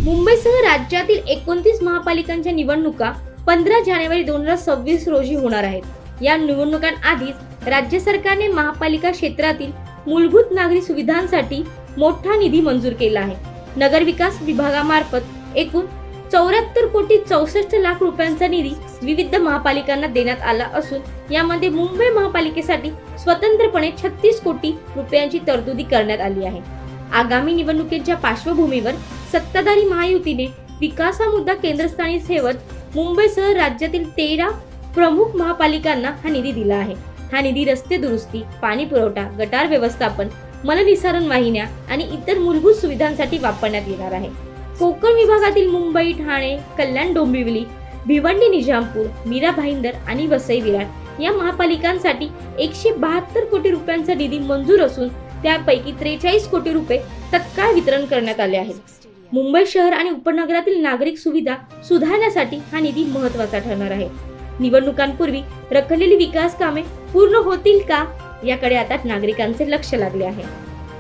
मुंबईसह राज्यातील 29 महापालिकांच्या निवडणुका 15 जानेवारी 2026 रोजी होणार आहेत। या निवडणुकांआधीच राज्य सरकारने महापालिका क्षेत्रातील मूलभूत नागरी सुविधांसाठी मोठा निधी मंजूर केला आहे। नगर विकास विभागामार्फत एकूण 74 कोटी 64 लाख रुपयांचा निधी विविध महापालिकांना देण्यात आला असून यामध्ये मुंबई महापालिकेसाठी स्वतंत्रपणे 36 कोटी रुपयांची तरतुदी करण्यात आली आहे। आगामी निवडणुकीच्या पार्श्वभूमीवर सत्ताधारी महायुतीने विकास हा मुद्दा केंद्रस्थानी ठेवत मुंबईसह राज्यातील 13 प्रमुख महापालिकांना हा निधी दिला आहे। हा निधी रस्ते दुरुस्ती, पाणी पुरवठा, गटार व्यवस्थापन, मलनिस्सारण वाहिन्या आणि इतर मूलभूत सुविधांसाठी वापरण्यात येणार आहे। कोकण विभागातील मुंबई, ठाणे, कल्याण डोंबिवली, भिवंडी निजामपूर, मीरा भाईंदर आणि वसई विरार या महापालिकांसाठी 172 कोटी रुपयांचा निधी मंजूर असून त्यापैकी 43 कोटी रुपये तत्काळ वितरण करण्यात आले आहेत। मुंबई शहर आणि उपनगरातील नागरिक सुविधा सुधारण्यासाठी हा निधी महत्त्वाचा ठरणार आहे। निवडणुकांपूर्वी रखडलेली विकास कामे पूर्ण होतील का याकडे आता नागरिकांचे लक्ष लागले आहे।